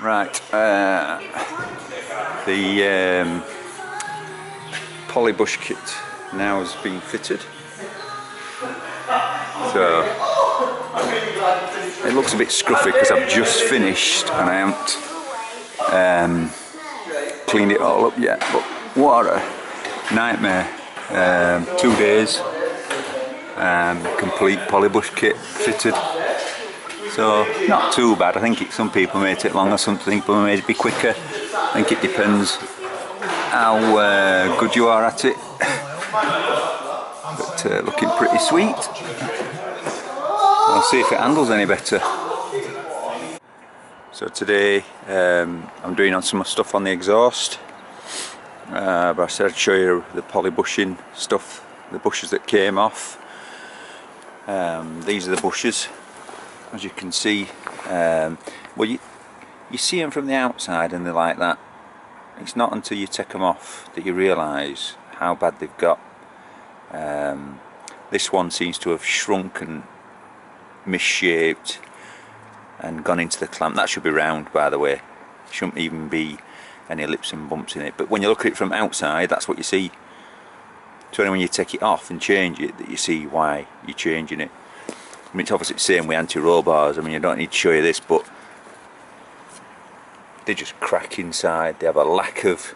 Right, the polybush kit now has been fitted, so it looks a bit scruffy because I've just finished and I haven't cleaned it all up yet, but what a nightmare. 2 days, complete polybush kit fitted. So not too bad. I think some people may take longer, some people may be quicker. I think it depends how good you are at it. But looking pretty sweet. I'll see if it handles any better. So today I'm doing on some stuff on the exhaust. But I said I'd show you the polybushing stuff, the bushes that came off. These are the bushes. As you can see, well, you see them from the outside and they're like that. It's not until you take them off that you realise how bad they've got. This one seems to have shrunk and misshaped and gone into the clamp. That should be round, by the way. Shouldn't even be any lips and bumps in it. But when you look at it from outside, that's what you see. So only when you take it off and change it that you see why you're changing it. I mean, it's obviously the same with anti-roll bars. I mean, I don't need to show you this, but they just crack inside. They have a lack of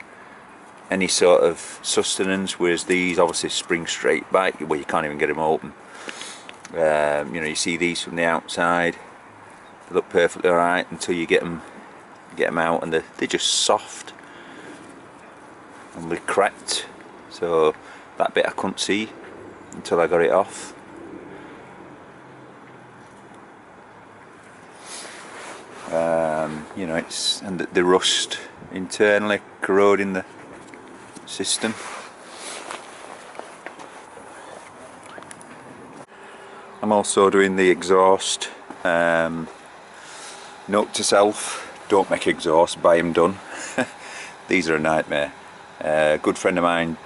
any sort of sustenance, whereas these obviously spring straight back. Well, you can't even get them open. You know, you see these from the outside. They look perfectly alright until you get them out, and they're just soft and they're cracked. So that bit I couldn't see until I got it off. You know, and the rust internally corroding the system. I'm also doing the exhaust. Note to self: don't make exhaust, buy them done. These are a nightmare. A good friend of mine,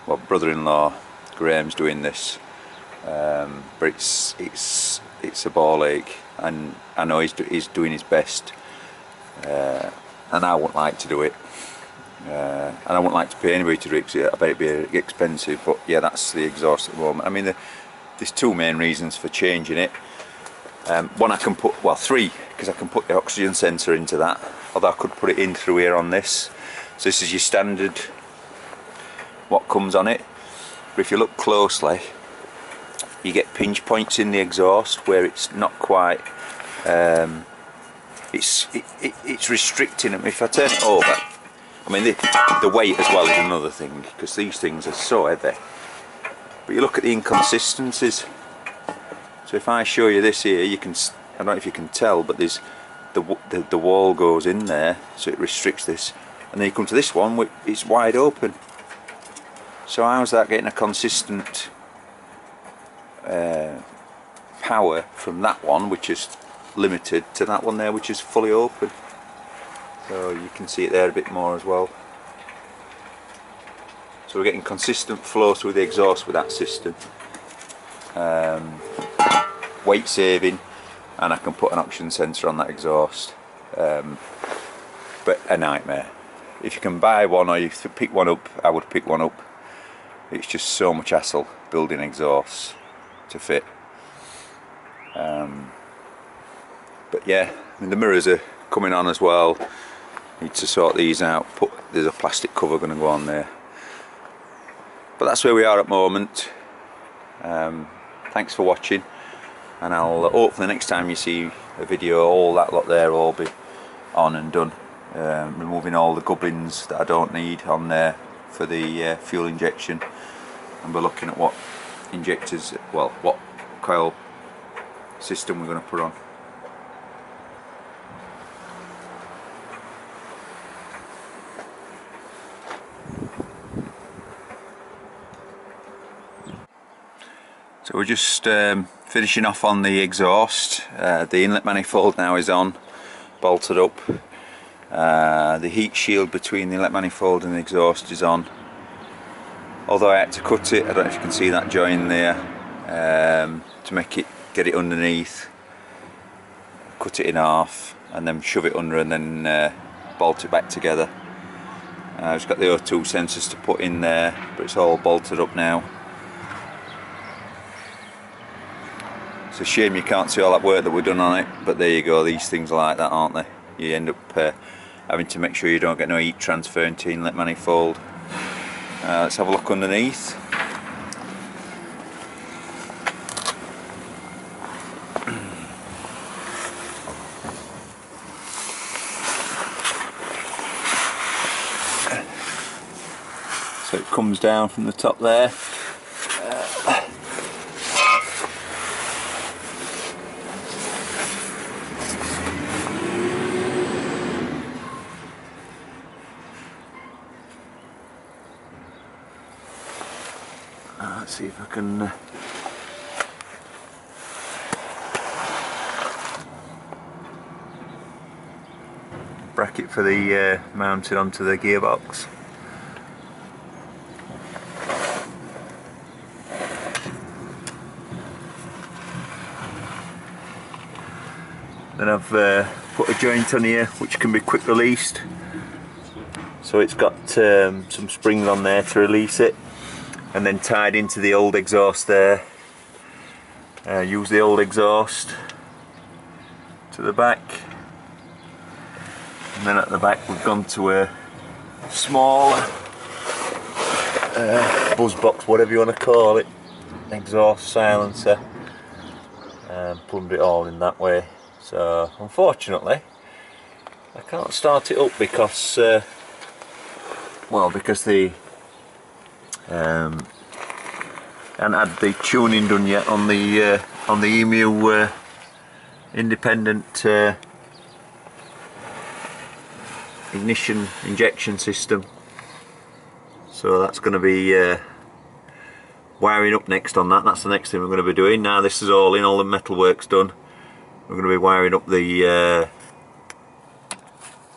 well, brother-in-law, Graham's doing this, but it's a ball ache, and I know he's doing his best, and I wouldn't like to do it, and I wouldn't like to pay anybody to do it, because I bet it'd be expensive. But yeah, that's the exhaust at the moment. I mean, there's two main reasons for changing it. One, I can put, well, three, because I can put the oxygen sensor into that, although I could put it in through here on this. So this is your standard, what comes on it. But if you look closely, you get pinch points in the exhaust where it's not quite, it's restricting them. If I turn it over, I mean, the weight as well is another thing, because these things are so heavy. But you look at the inconsistencies. So if I show you this here, you can, I don't know if you can tell, but there's the wall goes in there, so it restricts this, and then you come to this one, it's wide open. So how's that getting a consistent power from that one, which is limited, to that one there, which is fully open? So you can see it there a bit more as well. So we're getting consistent flow through the exhaust with that system. Weight saving, and I can put an oxygen sensor on that exhaust. But a nightmare. If you can buy one, or you pick one up, I would pick one up. It's just so much hassle building exhausts to fit. But yeah, I mean, the mirrors are coming on as well. Need to sort these out. There's a plastic cover going to go on there. But that's where we are at the moment. Thanks for watching, and I'll hopefully next time you see a video, all that lot there will all be on and done. Removing all the gubbins that I don't need on there for the fuel injection, and we're looking at what injectors, well, what coil system we're going to put on. So we're just finishing off on the exhaust. The inlet manifold now is on, bolted up. The heat shield between the inlet manifold and the exhaust is on. Although I had to cut it, I don't know if you can see that join there, to make it, get it underneath. Cut it in half, and then shove it under and then bolt it back together. I've just got the O2 sensors to put in there, but it's all bolted up now. It's a shame you can't see all that work that we've done on it, but there you go, these things are like that, aren't they? You end up having to make sure you don't get no heat transfer into your inlet manifold. Let's have a look underneath. So it comes down from the top there. Let's see if I can bracket for the mounted onto the gearbox. Then I've put a joint on here which can be quick released, so it's got some springs on there to release it, and then tied into the old exhaust there. Use the old exhaust to the back, and then at the back we've gone to a smaller buzz box, whatever you want to call it, exhaust silencer, and plumbed it all in that way. So unfortunately I can't start it up because because the hadn't had the tuning done yet on the EMU independent ignition injection system. So that's going to be wiring up next on that. That's the next thing we're going to be doing. Now this is all in, all the metal work's done. We're going to be wiring up the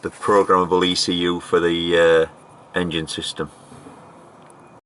programmable ECU for the engine system.